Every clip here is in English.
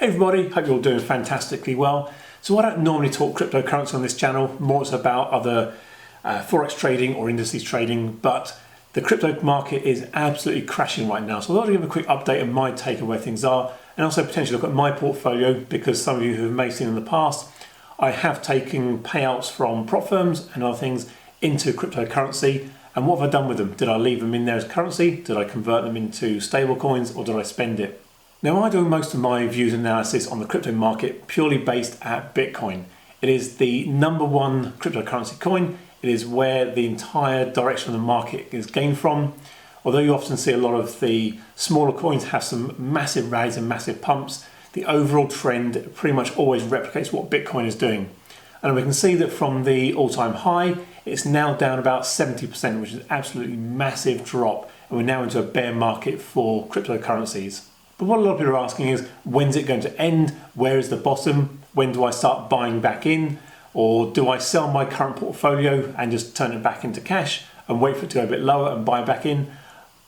Hey everybody, hope you're all doing fantastically well. So I don't normally talk cryptocurrency on this channel, more it's about other forex trading or indices trading, but the crypto market is absolutely crashing right now. So I'd like to give a quick update on my take of where things are and also potentially look at my portfolio, because some of you who may have seen in the past, I have taken payouts from prop firms and other things into cryptocurrency. And what have I done with them? Did I leave them in there as currency? Did I convert them into stable coins, or did I spend it? Now, I do most of my views and analysis on the crypto market purely based at Bitcoin. It is the number one cryptocurrency coin. It is where the entire direction of the market is gained from. Although you often see a lot of the smaller coins have some massive rallies and massive pumps, the overall trend pretty much always replicates what Bitcoin is doing. And we can see that from the all-time high, it's now down about 70%, which is an absolutely massive drop. And we're now into a bear market for cryptocurrencies. But what a lot of people are asking is, when's it going to end? Where is the bottom? When do I start buying back in? Or do I sell my current portfolio and just turn it back into cash and wait for it to go a bit lower and buy back in?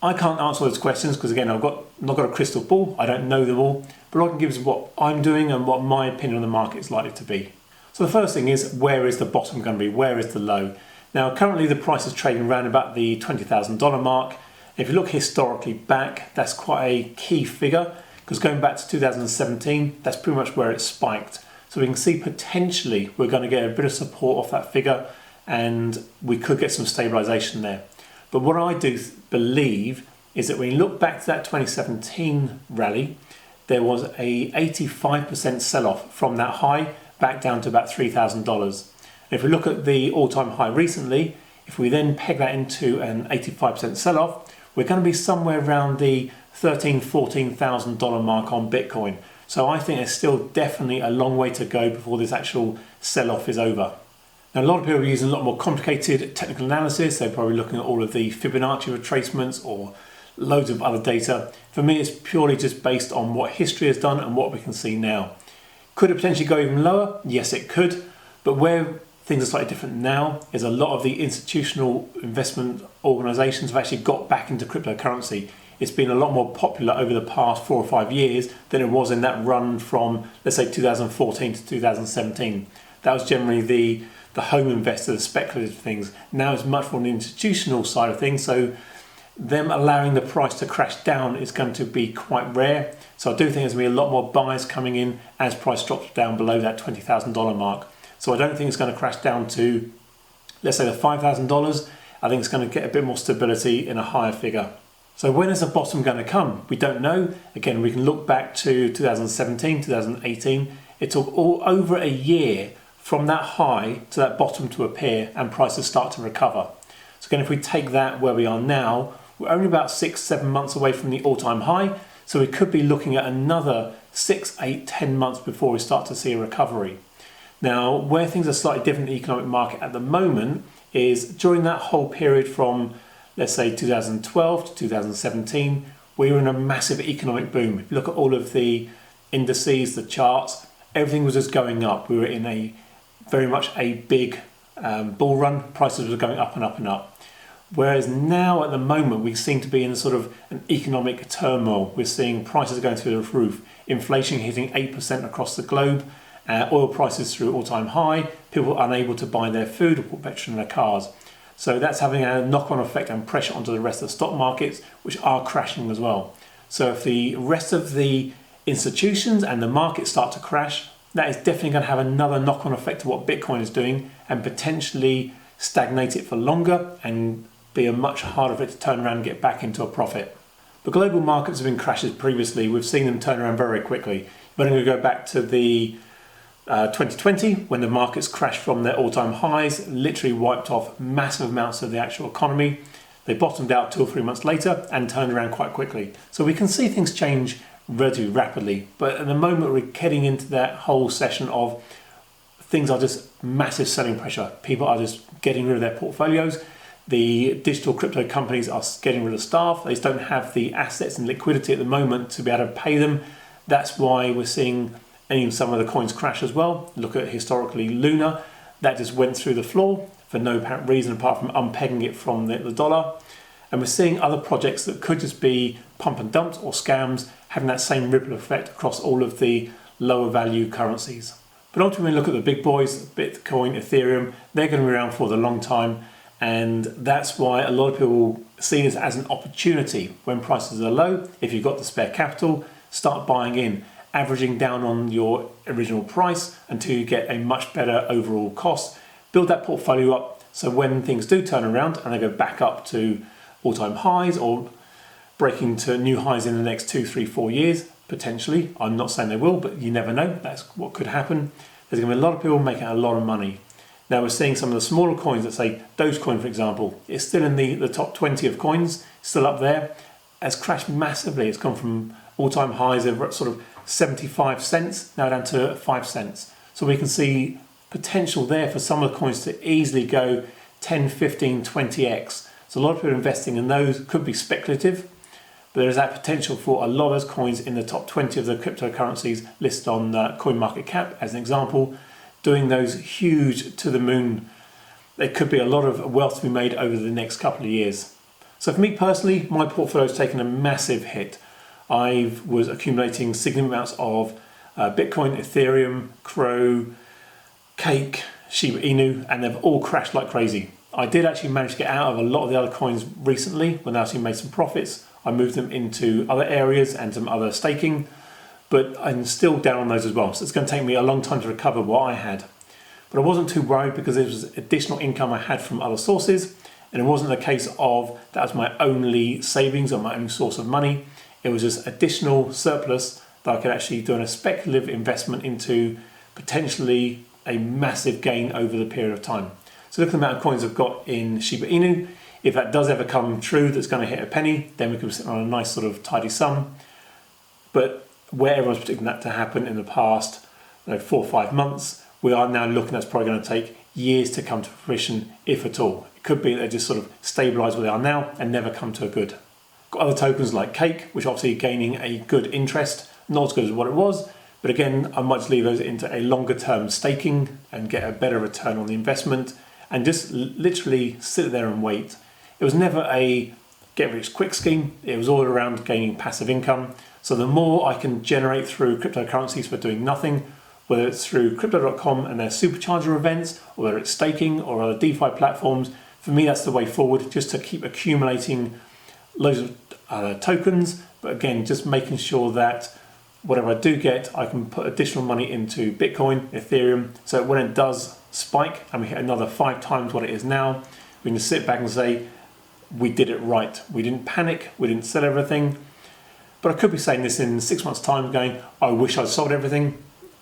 I can't answer those questions because, again, I've not got a crystal ball. I don't know them all. But all I can give is what I'm doing and what my opinion on the market is likely to be. So the first thing is, where is the bottom going to be? Where is the low? Now, currently the price is trading around about the $20,000 mark. If you look historically back, that's quite a key figure, because going back to 2017, that's pretty much where it spiked. So we can see potentially we're going to get a bit of support off that figure and we could get some stabilization there. But what I do believe is that when you look back to that 2017 rally, there was a 85% sell-off from that high back down to about $3,000. If we look at the all-time high recently, if we then peg that into an 85% sell-off, we're going to be somewhere around the $13,000, $14,000 mark on Bitcoin. So I think there's still definitely a long way to go before this actual sell-off is over. Now, a lot of people are using a lot more complicated technical analysis. They're probably looking at all of the Fibonacci retracements or loads of other data. For me, it's purely just based on what history has done and what we can see now. Could it potentially go even lower? Yes, it could. But where things are slightly different now is a lot of the institutional investment organizations have actually got back into cryptocurrency. It's been a lot more popular over the past 4 or 5 years than it was in that run from, let's say, 2014 to 2017. That was generally the home investor, the speculative things. Now it's much more on the institutional side of things, so them allowing the price to crash down is going to be quite rare. So I do think there's going to be a lot more buyers coming in as price drops down below that $20,000 mark. So I don't think it's going to crash down to, let's say, the $5,000. I think it's going to get a bit more stability in a higher figure. So when is the bottom going to come? We don't know. Again, we can look back to 2017, 2018. It took all over a year from that high to that bottom to appear and prices start to recover. So again, if we take that where we are now, we're only about 6-7 months away from the all-time high. So we could be looking at another 6, 8, 10 months before we start to see a recovery. Now, where things are slightly different in the economic market at the moment is during that whole period from, let's say, 2012 to 2017, we were in a massive economic boom. If you look at all of the indices, the charts, everything was just going up. We were in a very much a big bull run. Prices were going up and up and up. Whereas now at the moment, we seem to be in sort of an economic turmoil. We're seeing prices going through the roof, inflation hitting 8% across the globe, oil prices through all-time high, people unable to buy their food or put petrol in their cars. So that's having a knock-on effect and pressure onto the rest of the stock markets, which are crashing as well. So if the rest of the institutions and the markets start to crash, that is definitely going to have another knock-on effect to what Bitcoin is doing and potentially stagnate it for longer and be a much harder for it to turn around and get back into a profit. But global markets have been crashes previously. We've seen them turn around very quickly. But I'm going to go back to the 2020, when the markets crashed from their all-time highs, literally wiped off massive amounts of the actual economy. They bottomed out 2 or 3 months later and turned around quite quickly. So we can see things change relatively rapidly. But at the moment, we're getting into that whole session of things are just massive selling pressure. People are just getting rid of their portfolios. The digital crypto companies are getting rid of staff. They just don't have the assets and liquidity at the moment to be able to pay them. That's why we're seeing even some of the coins crash as well. Look at historically Luna, that just went through the floor for no apparent reason apart from unpegging it from the dollar. And we're seeing other projects that could just be pump and dumps or scams having that same ripple effect across all of the lower value currencies. But ultimately, when we look at the big boys, Bitcoin, Ethereum, they're going to be around for a long time. And that's why a lot of people see this as an opportunity. When prices are low, if you've got the spare capital, start buying in, averaging down on your original price until you get a much better overall cost. Build that portfolio up so when things do turn around and they go back up to all-time highs or breaking to new highs in the next 2, 3, 4 years, potentially. I'm not saying they will, but you never know. That's what could happen. There's going to be a lot of people making a lot of money. Now we're seeing some of the smaller coins, let's say Dogecoin, for example. It's still in the top 20 of coins, still up there. Has crashed massively. It's gone from all-time highs of sort of 75 cents, now down to 5 cents. So we can see potential there for some of the coins to easily go 10, 15, 20x. So a lot of people investing in those could be speculative, but there is that potential for a lot of those coins in the top 20 of the cryptocurrencies listed on CoinMarketCap, as an example, doing those huge to the moon. There could be a lot of wealth to be made over the next couple of years. So for me personally, my portfolio has taken a massive hit. I was accumulating significant amounts of Bitcoin, Ethereum, Crow, Cake, Shiba Inu, and they've all crashed like crazy. I did actually manage to get out of a lot of the other coins recently when I actually made some profits. I moved them into other areas and some other staking, but I'm still down on those as well. So it's going to take me a long time to recover what I had. But I wasn't too worried because it was additional income I had from other sources, and it wasn't a case of that was my only savings or my only source of money. It was just additional surplus that I could actually do a speculative investment into potentially a massive gain over the period of time. So look at the amount of coins I've got in Shiba Inu. If that does ever come true, that's going to hit a penny, then we can sit on a nice sort of tidy sum. But where everyone's predicting that to happen in the past 4 or 5 months, we are now looking at it's probably going to take years to come to fruition, if at all. It could be that they just sort of stabilise where they are now and never come to a good. Got other tokens like Cake, which are obviously gaining a good interest, not as good as what it was, but again, I might just leave those into a longer term staking and get a better return on the investment and just literally sit there and wait. It was never a get rich quick scheme. It was all around gaining passive income. So the more I can generate through cryptocurrencies for doing nothing, whether it's through crypto.com and their supercharger events, or whether it's staking or other DeFi platforms, for me that's the way forward, just to keep accumulating loads of tokens, but again, just making sure that whatever I do get, I can put additional money into Bitcoin, Ethereum, so when it does spike and we hit another 5 times what it is now, we can sit back and say, we did it right. We didn't panic, we didn't sell everything. But I could be saying this in 6 months' time, going, I wish I'd sold everything,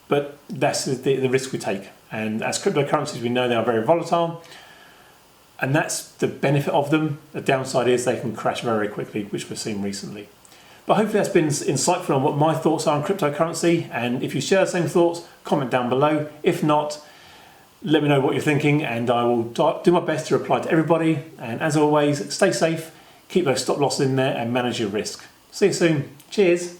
but that's the risk we take. And as cryptocurrencies, we know they are very volatile, and that's the benefit of them. The downside is they can crash very quickly, which we've seen recently. But hopefully that's been insightful on what my thoughts are on cryptocurrency. And if you share the same thoughts, comment down below. If not, let me know what you're thinking, and I will do my best to reply to everybody. And as always, stay safe, keep those stop losses in there, and manage your risk. See you soon. Cheers.